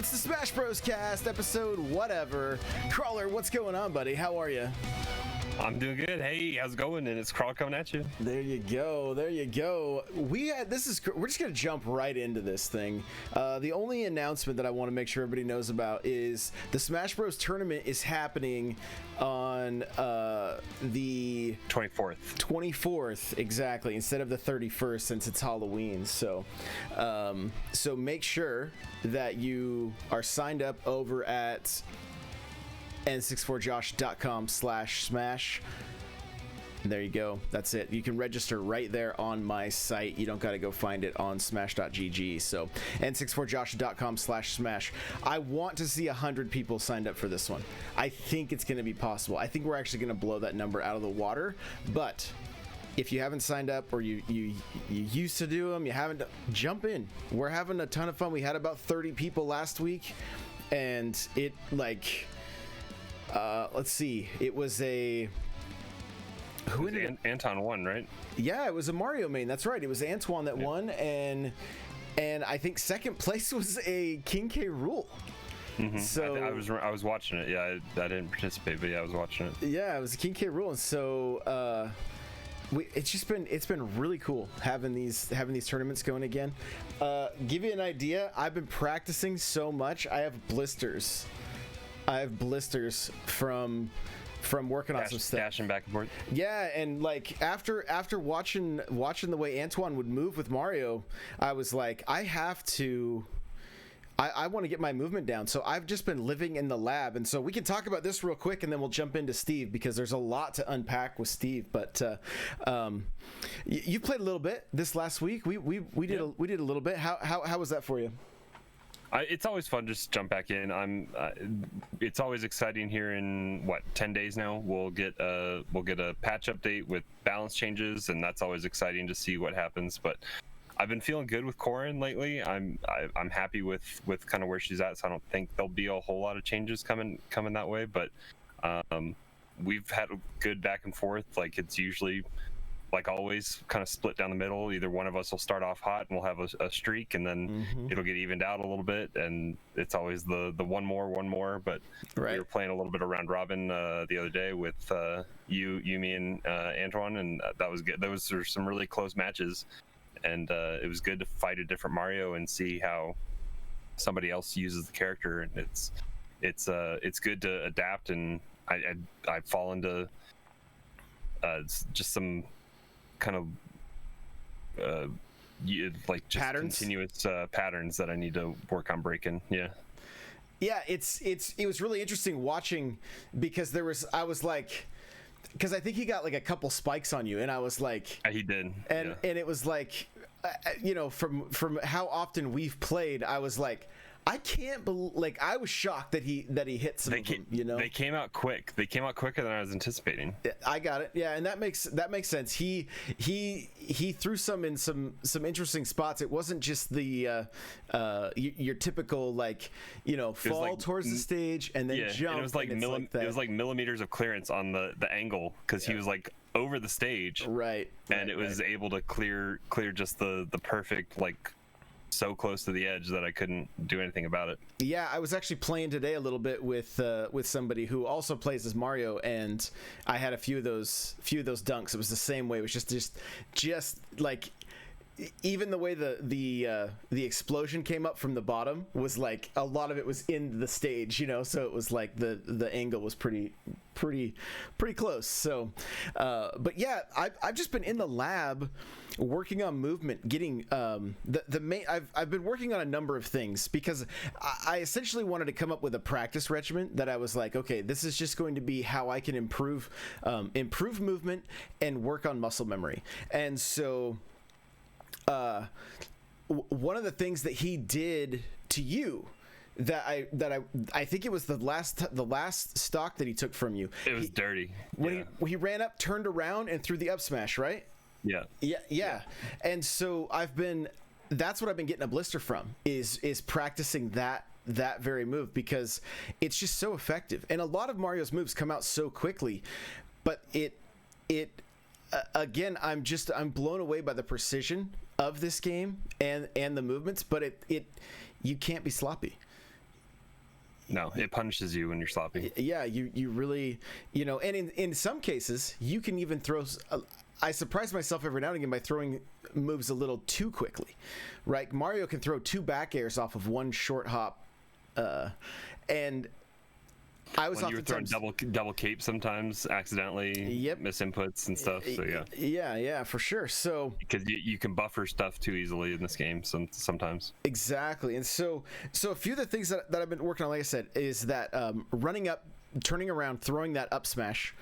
It's the Smash Bros cast, episode whatever. Crawler, what's going on, buddy? How are you? I'm doing good. Hey, how's it going? And it's Crawler coming at you. There you go. There you go. We're just gonna jump right into this thing. The only announcement that I want to make sure everybody knows about is the Smash Bros tournament is happening on the 24th, exactly, instead of the 31st, since it's Halloween. So make sure that you are signed up over at n64josh.com/smash. There you go. That's it. You can register right there on my site. You don't got to go find it on smash.gg. So n64josh.com/smash. I want to see 100 people signed up for this one. I think it's going to be possible. I think we're actually going to blow that number out of the water. But if you haven't signed up, or you used to do them, you haven't, jump in. We're having a ton of fun. We had about 30 people last week, and it let's see. It was a... Anton won, right? Yeah, it was a Mario main. That's right. It was Antoine that won, and I think second place was a King K. Rool. Mm-hmm. So I was watching it. Yeah, I didn't participate, but yeah, I was watching it. Yeah, it was a King K. Rool, and so it's been really cool having these tournaments going again. Give you an idea, I've been practicing so much. I have blisters from working on some stuff. Dashing back and forth. Yeah, and like after watching the way Antoine would move with Mario, I was like, I want to get my movement down. So I've just been living in the lab, and so we can talk about this real quick, and then we'll jump into Steve, because there's a lot to unpack with Steve. But you played a little bit this last week. We did a little bit. How was that for you? It's always fun just to jump back in. It's always exciting here in 10 days now. We'll get a patch update with balance changes, and that's always exciting to see what happens. But I've been feeling good with Corin lately. I'm happy with kind of where she's at. So I don't think there'll be a whole lot of changes coming that way. But we've had a good back and forth. Like, it's usually, like always, kind of split down the middle. Either one of us will start off hot and we'll have a streak, and then it'll get evened out a little bit, and it's always the one more. But right. We were playing a little bit of round robin the other day with you, me, and Antoine, and that was good. Those were some really close matches, and it was good to fight a different Mario and see how somebody else uses the character. And it's good to adapt, and I fall into just some kind of like just patterns? continuous patterns that I need to work on breaking. Yeah, it was really interesting watching, because I was like, because I think he got like a couple spikes on you, and I was like, he did, and it was like, from how often we've played, I was like, I can't believe, like, I was shocked that he hit some of them, They came out quick. They came out quicker than I was anticipating. I got it. Yeah, and that makes sense. He threw some in some interesting spots. It wasn't just the your typical, like, fall towards the stage and then jump. And it was like it was like millimeters of clearance on the angle, because he was like over the stage. Right. And it was able to clear just the perfect, like, so close to the edge that I couldn't do anything about it. Yeah, I was actually playing today a little bit with somebody who also plays as Mario, and I had a few of those dunks. It was the same way. It was just like, even the way the explosion came up from the bottom was like, a lot of it was in the stage, so it was like the angle was pretty close. So but yeah, I've just been in the lab working on movement, getting the main. I've been working on a number of things, because I essentially wanted to come up with a practice regimen that I was like, okay, this is just going to be how I can improve movement and work on muscle memory. And so one of the things that he did to you, that I think it was the last stock that he took from you. It was dirty. When he ran up, turned around, and threw the up smash, right? Yeah. And so that's what I've been getting a blister from, is practicing that very move, because it's just so effective. And a lot of Mario's moves come out so quickly, but it again, I'm blown away by the precision of this game and the movements, but you can't be sloppy. No, it punishes you when you're sloppy. Yeah, you really, you know, and in some cases you can even throw. I surprise myself every now and again by throwing moves a little too quickly, right? Mario can throw 2 back airs off of 1 short hop, and I was when you were throwing double cape sometimes accidentally. Yep. Miss inputs and stuff. So yeah, for sure. So because you can buffer stuff too easily in this game sometimes. Exactly. And so a few of the things that I've been working on, like I said, is that running up, turning around, throwing that up smash.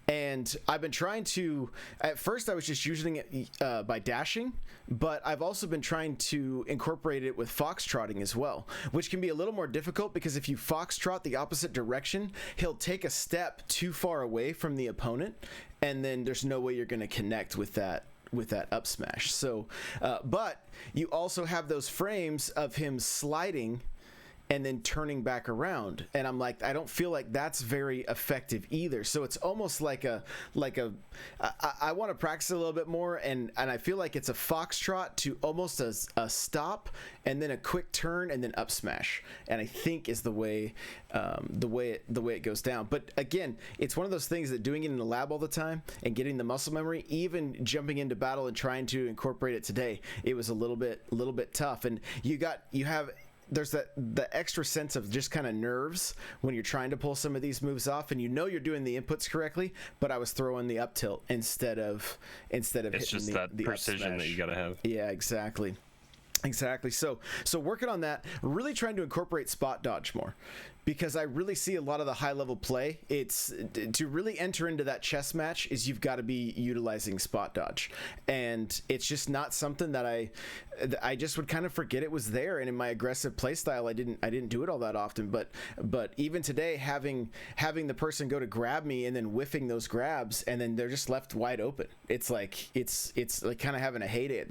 And I've been trying to, at first I was just using it by dashing, but I've also been trying to incorporate it with foxtrotting as well, which can be a little more difficult because if you foxtrot the opposite direction, he'll take a step too far away from the opponent, and then there's no way you're going to connect with that up smash. So, but you also have those frames of him sliding and then turning back around, and I'm like, I don't feel like that's very effective either. So it's almost like I want to practice a little bit more, and I feel like it's a foxtrot to almost a stop, and then a quick turn, and then up smash. And I think is the way it goes down. But again, it's one of those things that doing it in the lab all the time and getting the muscle memory, even jumping into battle and trying to incorporate it today, it was a little bit tough. And there's the extra sense of just kind of nerves when you're trying to pull some of these moves off, and you're doing the inputs correctly, but I was throwing the up tilt instead of it's hitting just that precision that you gotta have. Yeah, exactly. So working on that, really trying to incorporate spot dodge more, because I really see a lot of the high level play. It's to really enter into that chess match is you've got to be utilizing spot dodge, and it's just not something that I just would kind of forget it was there. And in my aggressive play style, I didn't do it all that often. But even today, having the person go to grab me and then whiffing those grabs, and then they're just left wide open. It's like kind of having a heyday at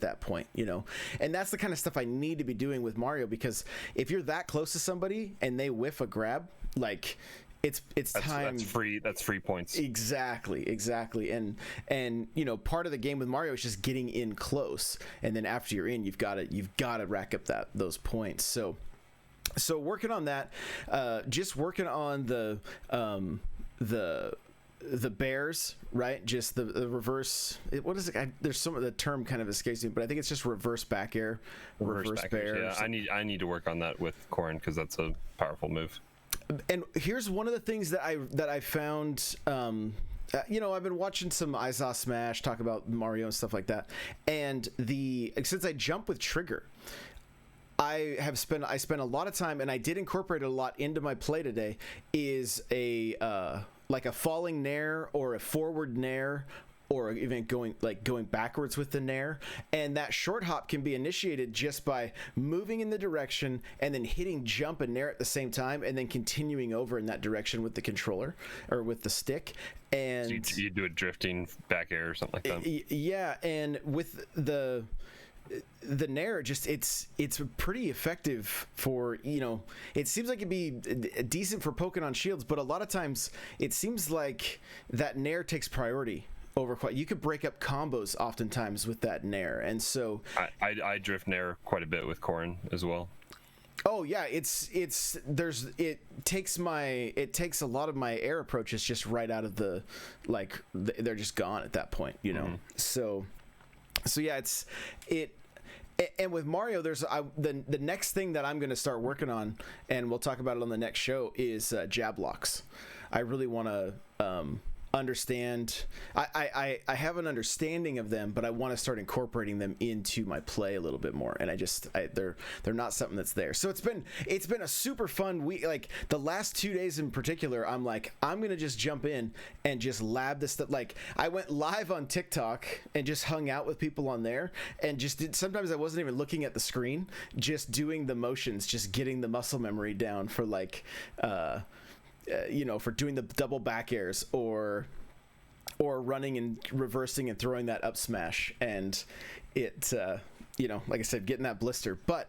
that point, you know. And that's the kind of stuff I need to be doing with Mario, because if you're that close to somebody and they whiff a grab, like it's time. That's free points. Exactly. And you know, part of the game with Mario is just getting in close, and then after you're in, you've got to rack up those points. So working on that, just working on the bears, right? Just the reverse. What is it? There's some of the term kind of escapes me, but I think it's just reverse back air, reverse bear. Yeah, I need to work on that with Corrin, because that's a powerful move. And here's one of the things that I found. You know, I've been watching some Iza Smash talk about Mario and stuff like that, and since I jump with trigger, I spent a lot of time, and I did incorporate a lot into my play today, is like a falling nair or a forward nair, or even going backwards with the nair. And that short hop can be initiated just by moving in the direction and then hitting jump and nair at the same time, and then continuing over in that direction with the controller or with the stick. And so you do a drifting back air or something like that. Yeah, and with the nair, just it's pretty effective for, you know, it seems like it'd be decent for poking on shields, but a lot of times it seems like that nair takes priority over you could break up combos oftentimes with that nair. And so I drift nair quite a bit with Corrin as well. Oh yeah, it takes a lot of my air approaches just right out of they're just gone at that point, you know. Mm-hmm. So yeah, and with Mario, there's the next thing that I'm going to start working on, and we'll talk about it on the next show, is jab locks. I really want to understand. I have an understanding of them, but I want to start incorporating them into my play a little bit more. And they're not something that's there. So it's been a super fun week. Like the last 2 days in particular, I'm gonna just jump in and just lab this stuff. Like I went live on TikTok and just hung out with people on there, and just did. Sometimes I wasn't even looking at the screen, just doing the motions, just getting the muscle memory down for you know, for doing the double back airs or running and reversing and throwing that up smash. And it, you know, like I said, getting that blister, but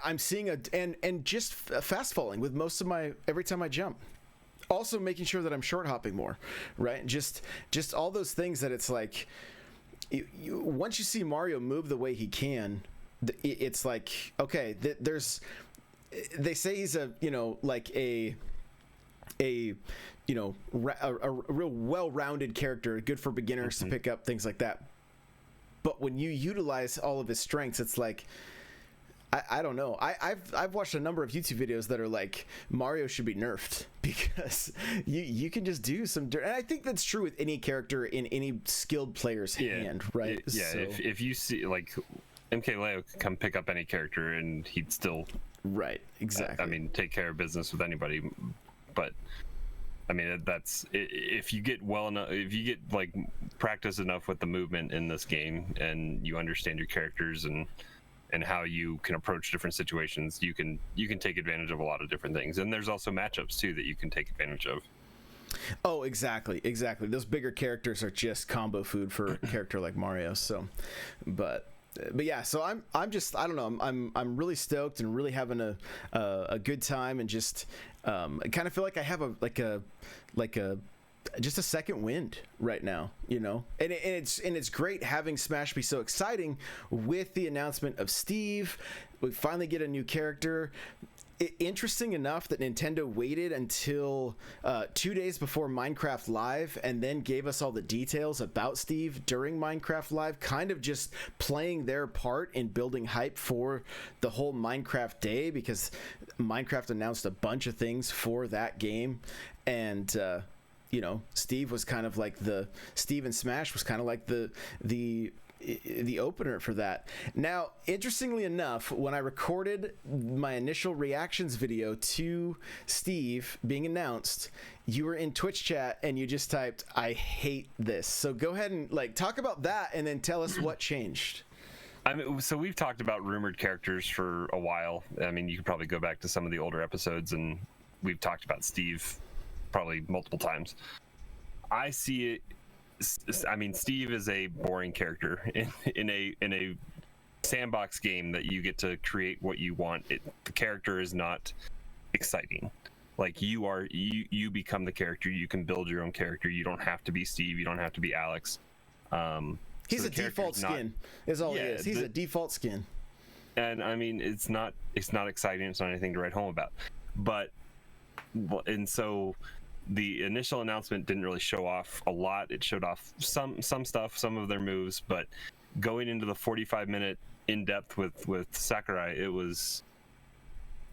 I'm seeing and just fast falling with most of every time I jump. Also making sure that I'm short hopping more, right? Just all those things that it's like, once you see Mario move the way he can, it's like, okay, there's they say he's a like a real well-rounded character, good for beginners to pick up, things like that. But when you utilize all of his strengths, it's like, I don't know. I've watched a number of YouTube videos that are like, Mario should be nerfed because you can just do some dirt. And I think that's true with any character in any skilled player's hand, right? Yeah, so, if you see, like, MKLeo could come pick up any character and he'd still... Right, exactly. I mean, take care of business with anybody. But, I mean, that's... If you get well enough... If you get, like, practice enough with the movement in this game and you understand your characters and how you can approach different situations, you can take advantage of a lot of different things. And there's also matchups too that you can take advantage of. Oh, exactly. Those bigger characters are just combo food for a character like Mario. So, but yeah, so I'm just, I don't know, I'm really stoked and really having a good time, and just I kind of feel like I have just a second wind right now, and it's great having Smash be so exciting with the announcement of Steve. We finally get a new character. Interesting enough that Nintendo waited until 2 days before Minecraft Live and then gave us all the details about Steve during Minecraft Live, kind of just playing their part in building hype for the whole Minecraft day, because Minecraft announced a bunch of things for that game. And Steve was kind of like Steve and Smash was kind of like the opener for that. Now, interestingly enough, when I recorded my initial reactions video to Steve being announced, you were in Twitch chat and you just typed, "I hate this." So go ahead and talk about that, and then tell us what changed. I mean, so we've talked about rumored characters for a while. I mean, you could probably go back to some of the older episodes, and we've talked about Steve probably multiple times. I see it. I mean, Steve is a boring character in a sandbox game that you get to create what you want. The character is not exciting. Like, you become the character. You can build your own character. You don't have to be Steve. You don't have to be Alex. He's a default skin. Is all he is. He's a default skin. And I mean, it's not exciting. It's not anything to write home about. And so the initial announcement didn't really show off a lot. It showed off some stuff, some of their moves, but going into the 45-minute in-depth with Sakurai,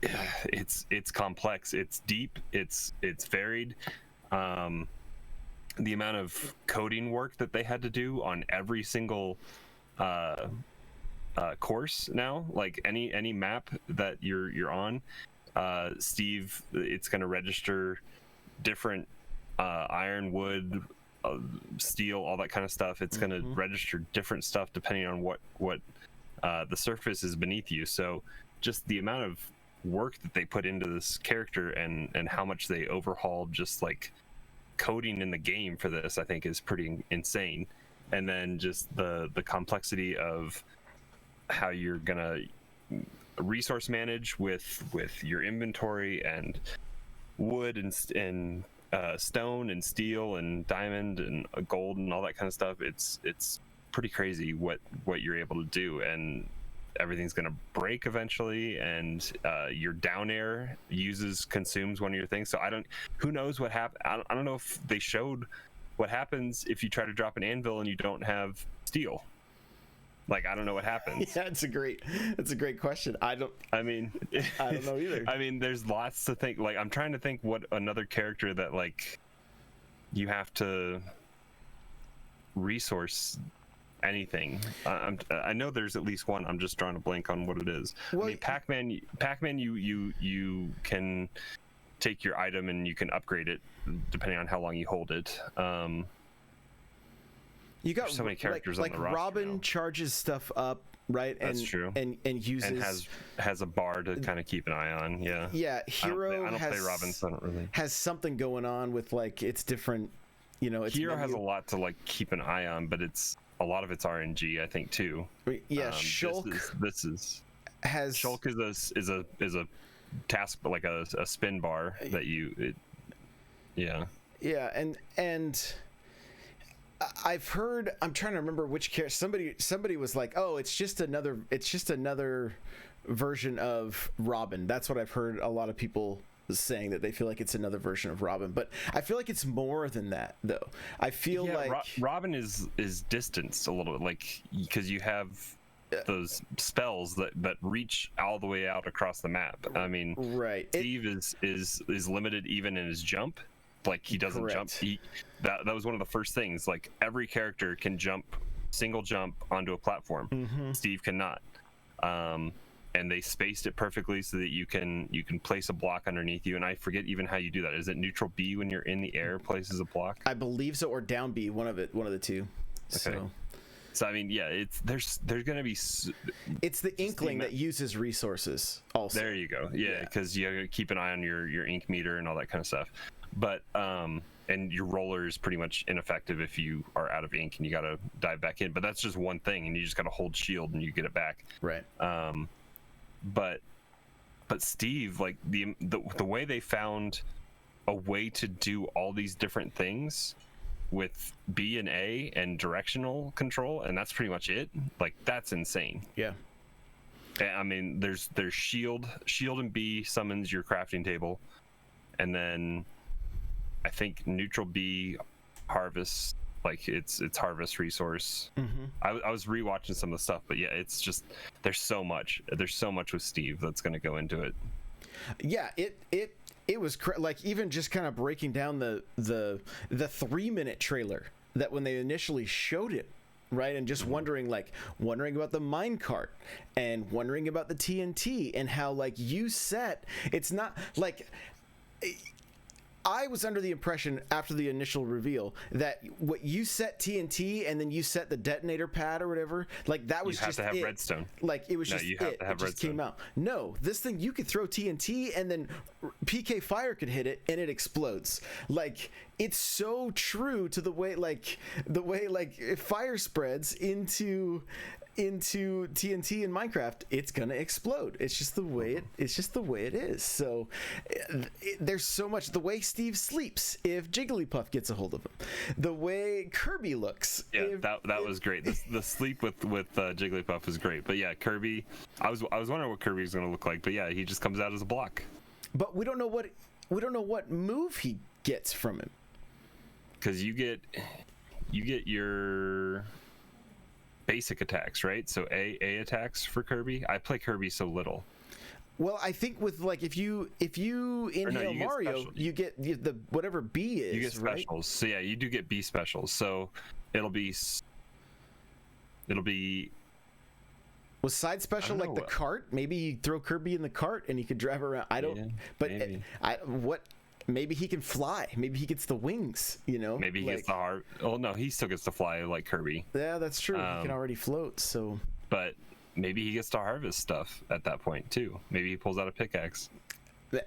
it's complex, it's deep, it's varied. The amount of coding work that they had to do on every single course now, like any map that you're on, Steve, it's going to register different iron, wood, steel, all that kind of stuff. It's going to register different stuff depending on what the surface is beneath you. So just the amount of work that they put into this character and how much they overhauled just like coding in the game for this, I think is pretty insane. And then just the complexity of how you're gonna resource manage with your inventory and wood and stone and steel and diamond and gold and all that kind of stuff. It's pretty crazy what you're able to do, and everything's gonna break eventually, and your down air consumes one of your things. So who knows what happened. I don't know if they showed what happens if you try to drop an anvil and you don't have steel. Like, I don't know what happens. Yeah, it's a great question. I don't know either. I mean, there's lots to think. Like, I'm trying to think what another character that like you have to resource anything. I know there's at least one. I'm just drawing a blank on what it is. Well, I mean, Pac-Man, you can take your item and you can upgrade it depending on how long you hold it. You got so many characters on the roster. Robin now. Charges stuff up, right? That's true. And uses and has a bar to kind of keep an eye on. Yeah. Yeah. Hero I don't play Robin, so I don't really. Has something going on with like it's different. It's Hero has a lot to like keep an eye on, but a lot of it's RNG, I think, too. Yeah. Shulk. Shulk is a task, but like a spin bar that yeah. Yeah, and. I've heard. I'm trying to remember which character. Somebody was like, "Oh, it's just another version of Robin. That's what I've heard a lot of people saying, that they feel like it's another version of Robin, but I feel like it's more than that though. I feel like Robin is distanced a little bit, like, because you have those spells that reach all the way out across the map. I mean, right. Steve is limited even in his jump. Like, he doesn't jump. That was one of the first things. Like, every character can single jump onto a platform. Steve cannot. And they spaced it perfectly so that you can place a block underneath you. And I forget even how you do that. Is it neutral B when you're in the air places a block? I believe so, or down B, one of the two. Okay. So I mean, yeah, there's gonna be. It's the Inkling that uses resources also. There you go. Yeah, because you gotta keep an eye on your ink meter and all that kind of stuff. But and your roller is pretty much ineffective if you are out of ink and you gotta dive back in. But that's just one thing, and you just gotta hold shield and you get it back. Right. But Steve, like the way they found a way to do all these different things with B and A and directional control, and that's pretty much it. Like, that's insane. Yeah. I mean, there's shield and B summons your crafting table, and then I think neutral B harvest, like it's harvest resource. I was rewatching some of the stuff, but yeah, it's just there's so much with Steve that's going to go into it. Yeah, it was like, even just kind of breaking down the 3-minute trailer, that when they initially showed it, right, and just wondering about the minecart and wondering about the TNT, and how, like, you set, it's not like, I was under the impression after the initial reveal that what you set TNT and then you set the detonator pad or whatever, like, that was just you have to have redstone. Like, it was just you have to have it just came out. No, this thing, you could throw TNT and then PK Fire could hit it and it explodes. Like, it's so true to the way if fire spreads into TNT in Minecraft, it's gonna explode. It's just the way it is. So there's so much, the way Steve sleeps if Jigglypuff gets a hold of him, the way Kirby looks. Yeah, that was great. The sleep with Jigglypuff is great. But yeah, Kirby, I was wondering what Kirby's gonna look like. But yeah, he just comes out as a block. But we don't know what move he gets from him. Because you get your basic attacks, right? So A attacks for Kirby. I play Kirby so little. Well, I think with, like, if you inhale Mario, you get the whatever B is. You get specials. Right? So yeah, you do get B specials. So it'll be was side special like the cart? Maybe you throw Kirby in the cart and he could drive around. I don't. Yeah, but maybe he can fly. Maybe he gets the wings, you know? Maybe he gets the heart. Oh, no, he still gets to fly like Kirby. Yeah, that's true. He can already float, so... But maybe he gets to harvest stuff at that point, too. Maybe he pulls out a pickaxe.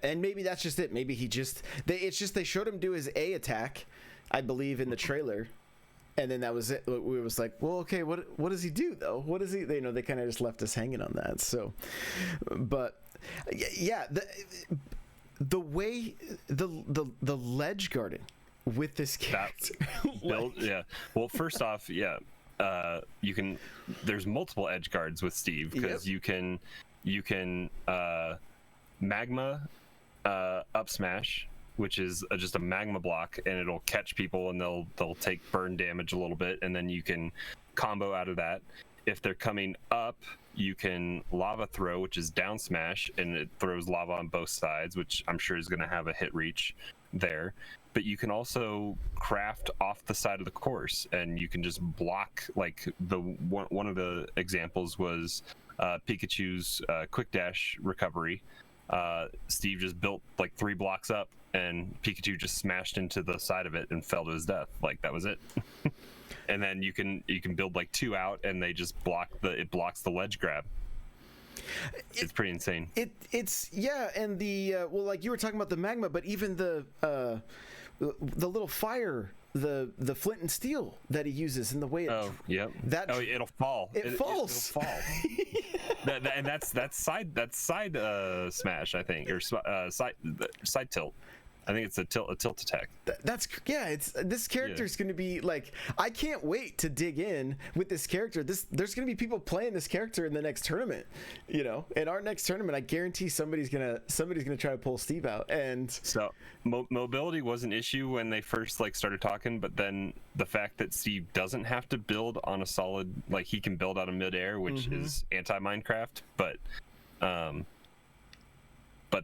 And maybe that's just it. Maybe he just... They showed him do his A attack, I believe, in the trailer. And then that was it. We was like, well, okay, what does he do, though? What does he... They kind of just left us hanging on that, so... But, yeah... The way the ledge guarding with this character, yeah. Well, first off, yeah, you can. There's multiple edge guards with Steve, because you can magma up smash, which is just a magma block, and it'll catch people and they'll take burn damage a little bit, and then you can combo out of that. If they're coming up, you can lava throw, which is down smash, and it throws lava on both sides, which I'm sure is going to have a hit reach there. But you can also craft off the side of the course, and you can just block, like one of the examples was Pikachu's quick dash recovery. Steve just built like 3 blocks up, and Pikachu just smashed into the side of it and fell to his death. Like, that was it. And then you can build like 2 out, and they just it blocks the ledge grab. It's pretty insane. It's yeah, and the well, like you were talking about the magma, but even the little fire, the flint and steel that he uses, and the way it'll fall. It falls. It'll fall. that's side smash, I think, or side tilt. I think it's a tilt attack. That's it's this character is going to be like, I can't wait to dig in with this character. There's going to be people playing this character in the next tournament. In our next tournament, I guarantee somebody's gonna try to pull Steve out. And so mobility was an issue when they first started talking, but then the fact that Steve doesn't have to build on a solid, he can build out of midair, which is anti-Minecraft, but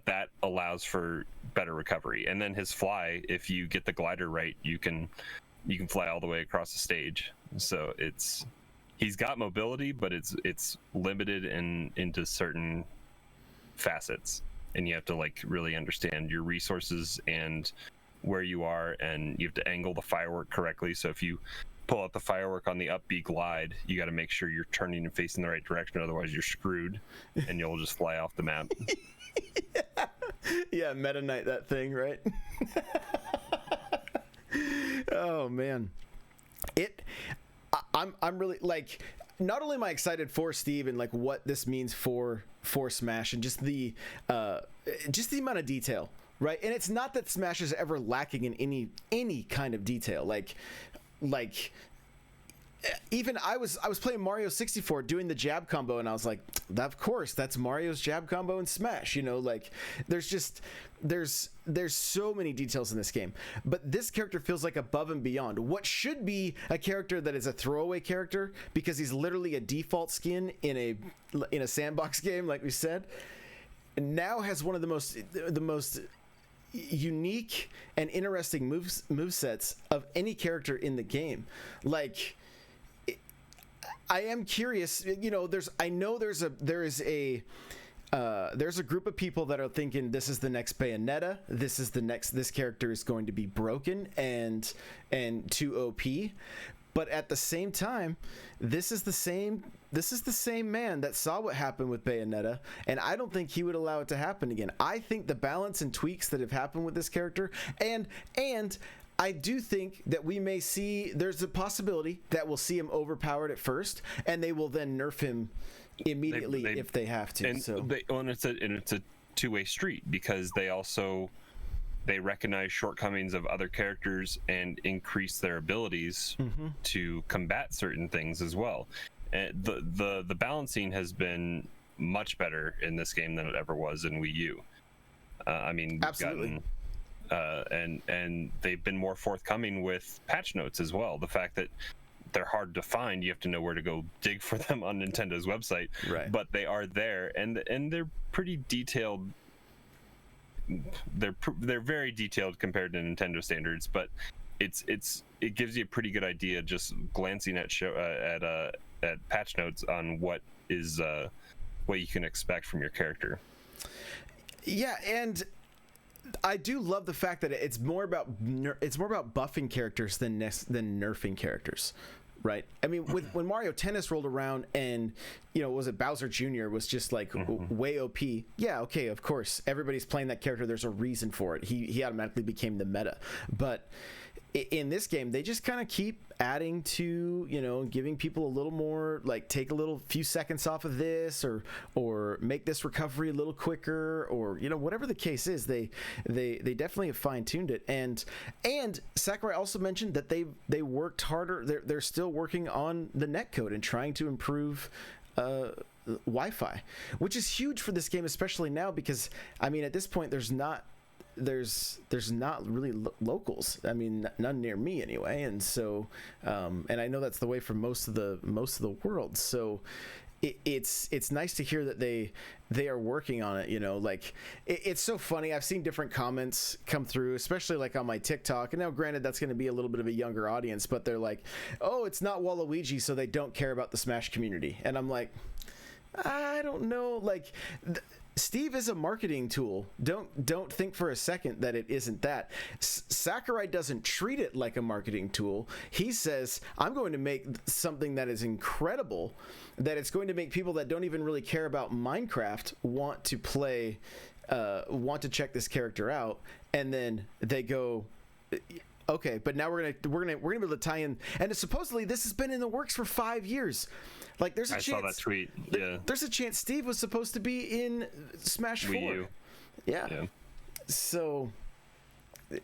that allows for better recovery. And then his fly, if you get the glider right, you can fly all the way across the stage. So he's got mobility, but it's limited into certain facets, and you have to really understand your resources and where you are, and you have to angle the firework correctly. So if you pull out the firework on the up B glide, you got to make sure you're turning and facing the right direction, otherwise you're screwed and you'll just fly off the map. Yeah, Meta Knight that thing, right? Oh man, I'm really not only am I excited for Steve and what this means for Smash, and just the amount of detail, right? And it's not that Smash is ever lacking in any kind of detail, even I was playing Mario 64 doing the jab combo, and I was like, of course that's Mario's jab combo in Smash. There's so many details in this game, but this character feels like above and beyond what should be a character that is a throwaway character, because he's literally a default skin in a sandbox game, like we said. Now has one of the most unique and interesting movesets of any character in the game. I am curious, there's a group of people that are thinking this is the next Bayonetta. This character is going to be broken and too OP. But at the same time, this is the same man that saw what happened with Bayonetta, and I don't think he would allow it to happen again. I think the balance and tweaks that have happened with this character, and I do think that there's a possibility that we'll see him overpowered at first, and they will then nerf him immediately if they have to. And it's a two-way street, because they recognize shortcomings of other characters and increase their abilities to combat certain things as well. And the balancing has been much better in this game than it ever was in Wii U. Absolutely. And they've been more forthcoming with patch notes as well. The fact that they're hard to find, you have to know where to go dig for them on Nintendo's website. Right. But they are there, and they're pretty detailed. They're very detailed compared to Nintendo standards, but it gives you a pretty good idea just glancing at patch notes on what you can expect from your character. Yeah, and I do love the fact that it's more about buffing characters than nerfing characters, right? I mean, when Mario Tennis rolled around, and was it Bowser Jr. was just way OP? Yeah, okay, of course, everybody's playing that character. There's a reason for it. He automatically became the meta. But in this game, they just kind of keep adding to, giving people a little more, take a few seconds off of this, or make this recovery a little quicker, or whatever the case is. They definitely have fine-tuned it. And Sakurai also mentioned that they worked harder. They're still working on the netcode and trying to improve Wi-Fi, which is huge for this game, especially now, because at this point there's not really locals. None near me anyway, and so and I know that's the way for most of the world. So it's nice to hear that they are working on it. It's so funny. I've seen different comments come through, especially on my TikTok. And now, granted, that's going to be a little bit of a younger audience, but they're like, "Oh, it's not Waluigi, so they don't care about the Smash community." And I'm like, I don't know. Steve is a marketing tool. Don't think for a second that it isn't that. Sakurai doesn't treat it like a marketing tool. He says, I'm going to make something that is incredible, that it's going to make people that don't even really care about Minecraft want to play, want to check this character out, and then they go, okay, but now we're gonna be able to tie in. And supposedly this has been in the works for 5 years. There's a chance. I saw that tweet. Yeah. There's a chance Steve was supposed to be in Smash 4. Wii U. Yeah. So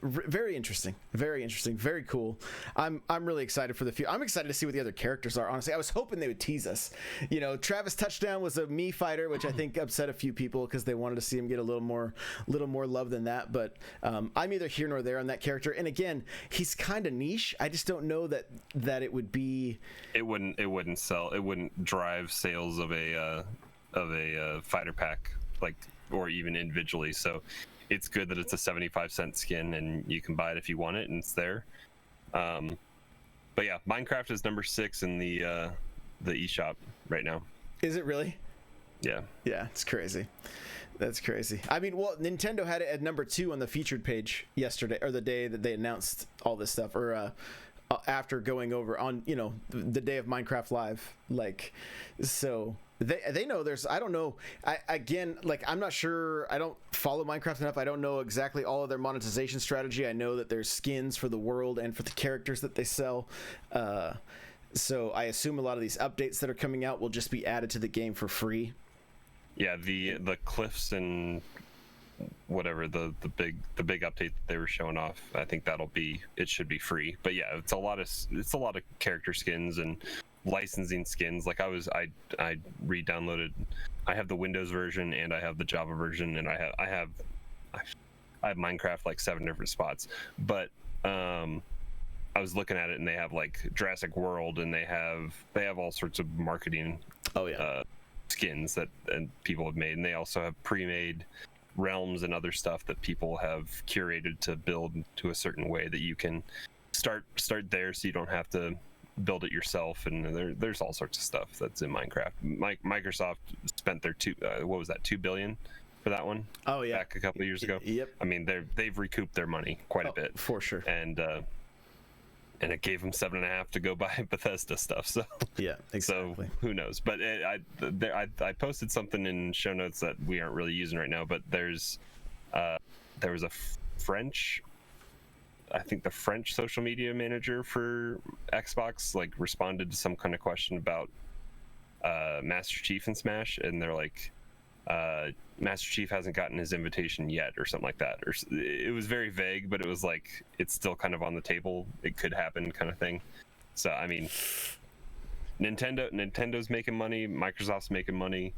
very interesting, very cool. I'm really excited for the future. I'm excited to see what the other characters are. Honestly, I was hoping they would tease us. You know, Travis Touchdown was a Mii fighter, which I think upset a few people because they wanted to see him get a little more love than that. But I'm neither here nor there on that character. And again, he's kind of niche. I just don't know that it would be. It wouldn't sell. It wouldn't drive sales of a fighter pack, like, or even individually. So it's good that it's a 75-cent skin and you can buy it if you want it and it's there. But yeah, Minecraft is number 6 in the eShop right now. Is it really? Yeah. Yeah, it's crazy. That's crazy. I mean, well, Nintendo had it at number 2 on the featured page yesterday, or the day that they announced all this stuff, or after going over on, you know, the day of Minecraft Live. Like, so they know there's, I don't know, I'm not sure, I don't follow Minecraft enough. I don't know exactly all of their monetization strategy. I know that there's skins for the world and for the characters that they sell. So I assume a lot of these updates that are coming out will just be added to the game for free. Yeah, the cliffs and whatever the big update that they were showing off, I think it should be free. But yeah, it's a lot of character skins and licensing skins. Like I re-downloaded. I have the Windows version and I have the Java version, and I have Minecraft like 7 different spots. But I was looking at it and they have like Jurassic World, and they have all sorts of marketing. Oh yeah. Skins that and people have made, and they also have pre-made realms and other stuff that people have curated to build to a certain way that you can start there, so you don't have to build it yourself. And there's all sorts of stuff that's in Minecraft. Microsoft spent their $2 billion for that one. Oh yeah, back a couple of years ago. Yep. I mean, they've recouped their money quite a bit for sure. And it gave them 7.5 to go buy Bethesda stuff. So yeah, exactly. So who knows? But I posted something in show notes that we aren't really using right now. But there was a French, I think the French social media manager for Xbox like responded to some kind of question about Master Chief in Smash, and they're like, Master Chief hasn't gotten his invitation yet, or something like that. Or it was very vague, but it was like it's still kind of on the table. It could happen, kind of thing. So I mean, Nintendo's making money, Microsoft's making money.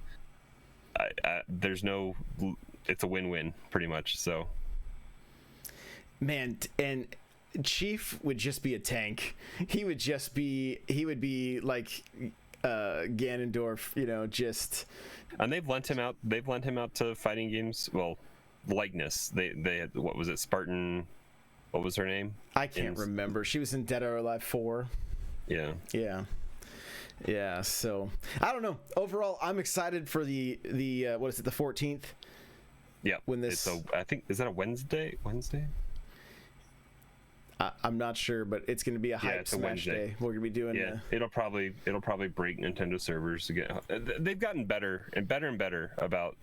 It's a win-win pretty much. So, man, and Chief would just be a tank. He would be like Ganondorf, you know, just. And they've lent him out to fighting games. Well, likeness. They had, what was it, Spartan? What was her name? I can't remember. She was in Dead or Alive 4. Yeah. Yeah. So I don't know. Overall, I'm excited for the what is it, the 14th? Yeah. When this, I think, is that a Wednesday? I'm not sure, but it's going to be a hype Smash day. We're going to be doing. Yeah, it'll probably break Nintendo servers again. They've gotten better and better about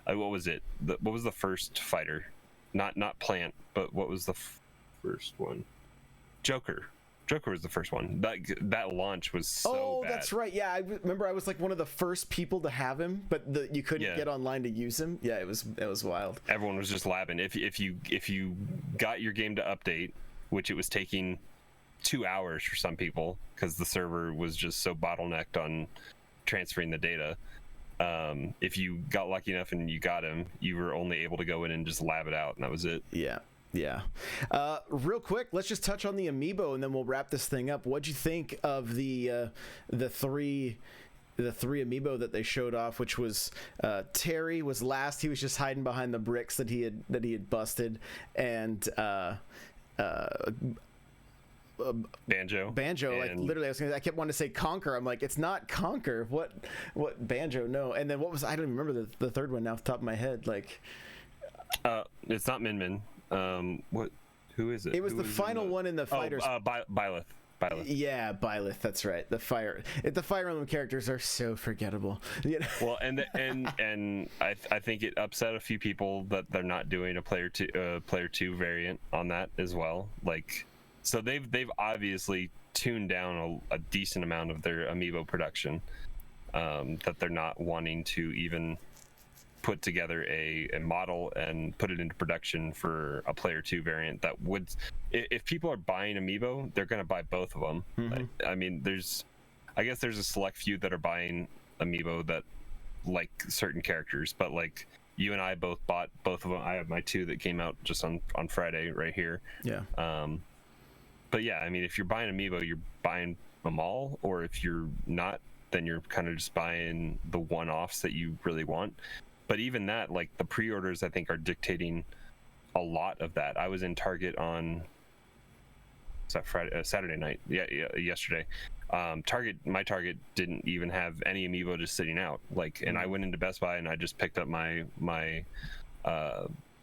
what was it? What was the first fighter? Not Plant, but what was the first one? Joker. Joker was the first one. That launch was so bad. That's right. Yeah, I remember I was like one of the first people to have him, but you couldn't get online to use him. Yeah, it was wild. Everyone was just labbing. If you got your game to update, which it was taking 2 hours for some people because the server was just so bottlenecked on transferring the data. If you got lucky enough and you got him, you were only able to go in and just lab it out, and that was it. Yeah. Real quick, let's just touch on the Amiibo and then we'll wrap this thing up. What'd you think of the three Amiibo that they showed off, which was Terry was last. He was just hiding behind the bricks that he had busted, and Banjo, like literally I kept wanting to say Conquer. I'm like, it's not Conquer. What Banjo? No. And then what was, I don't even remember the third one now off the top of my head. Like it's not Min Min. Who is it? It was the final one in the fighters. Byleth. Yeah, Byleth. That's right. The Fire Emblem characters are so forgettable. You know? Well, and I think it upset a few people that they're not doing a player 2 variant on that as well. Like, so they've obviously tuned down a decent amount of their Amiibo production. That they're not wanting to even put together a model and put it into production for a player 2 variant that would, if people are buying Amiibo, they're going to buy both of them. I mean, I guess there's a select few that are buying Amiibo that like certain characters, but like you and I both bought both of them. I have my 2 that came out just on Friday right here. Yeah. But yeah, I mean, if you're buying Amiibo, you're buying them all, or if you're not, then you're kind of just buying the one-offs that you really want. But even that, like the pre-orders, I think are dictating a lot of that. I was in Target on Saturday night, yesterday. My Target didn't even have any Amiibo just sitting out. Like, and I went into Best Buy and I just picked up my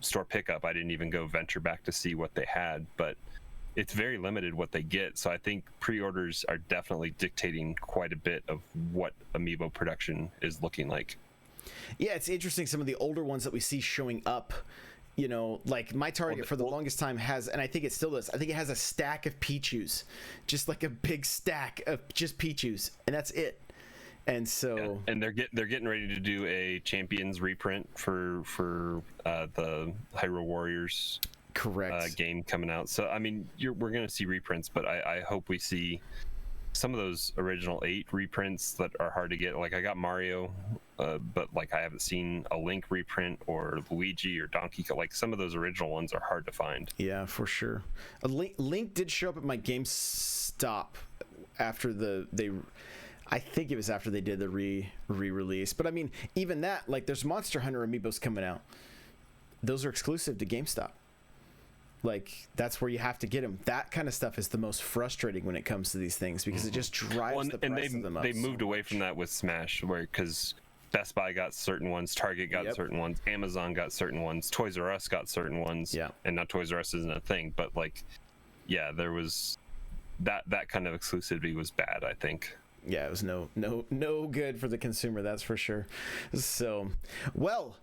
store pickup. I didn't even go venture back to see what they had, but it's very limited what they get. So I think pre-orders are definitely dictating quite a bit of what Amiibo production is looking like. Yeah, it's interesting. Some of the older ones that we see showing up, you know, like my Target for the longest time has, and I think it still does, I think it has a stack of Pichus, just like a big stack of just Pichus, and that's it. And so, yeah. And they're getting ready to do a Champions reprint for the Hyrule Warriors game coming out. So I mean, we're going to see reprints, but I hope we see some of those original 8 reprints that are hard to get. Like I got Mario, but like I haven't seen a Link reprint or Luigi or Donkey Kong. Like some of those original ones are hard to find. Yeah, for sure. Link did show up at my GameStop after I think it was after they did the re-release. But I mean, even that, like there's Monster Hunter Amiibos coming out. Those are exclusive to GameStop. Like that's where you have to get them. That kind of stuff is the most frustrating when it comes to these things because it just drives the price of them up. They moved away from that with Smash, because Best Buy got certain ones, Target got certain ones, Amazon got certain ones, Toys R Us got certain ones. Yeah. And now Toys R Us isn't a thing, but like, yeah, there was that kind of exclusivity was bad, I think. Yeah, it was no good for the consumer, that's for sure. So, well,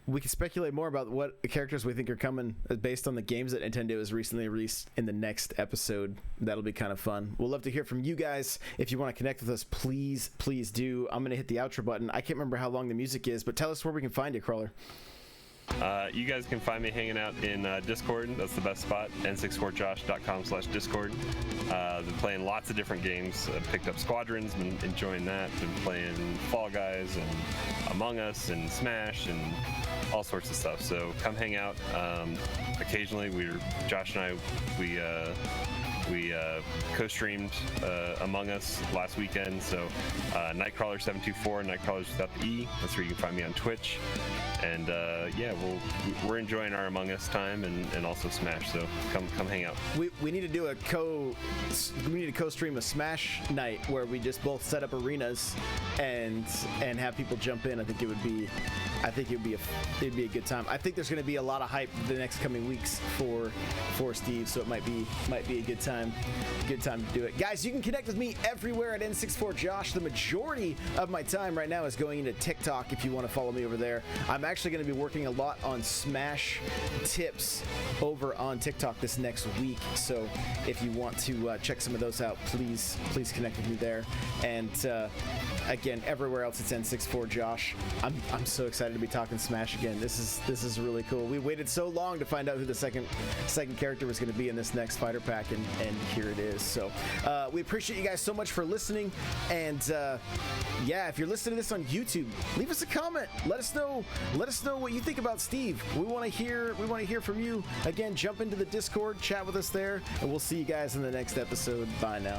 we can speculate more about what characters we think are coming based on the games that Nintendo has recently released in the next episode. That'll be kind of fun. We'll love to hear from you guys. If you want to connect with us, please do. I'm going to hit the outro button. I can't remember how long the music is, but tell us where we can find you, Crawler. You guys can find me hanging out in Discord. That's the best spot, n64josh.com/discord. Been playing lots of different games. Picked up Squadrons, been enjoying that. Been playing Fall Guys and Among Us and Smash and all sorts of stuff. So come hang out. Occasionally, Josh and I, we co-streamed Among Us last weekend. So Nightcrawler724, Nightcrawlers without the E. That's where you can find me on Twitch. And yeah, we're enjoying our Among Us time and also Smash. So come hang out. We need to do co-stream a Smash night where we just both set up arenas and have people jump in. It'd be a good time. I think there's going to be a lot of hype the next coming weeks for Steve, so it might be a good time to do it. Guys, you can connect with me everywhere at N64Josh. The majority of my time right now is going into TikTok if you want to follow me over there. I'm actually going to be working a lot on Smash tips over on TikTok this next week, so if you want to check some of those out, please connect with me there. And again, everywhere else it's N64Josh. I'm so excited to be talking Smash again. This is really cool. We waited so long to find out who the second character was going to be in this next fighter pack, and here it is. So we appreciate you guys so much for listening, and yeah, if you're listening to this on YouTube, leave us a comment. Let us know what you think about Steve. We want to hear from you. Again, jump into the Discord, chat with us there, and we'll see you guys in the next episode. Bye now.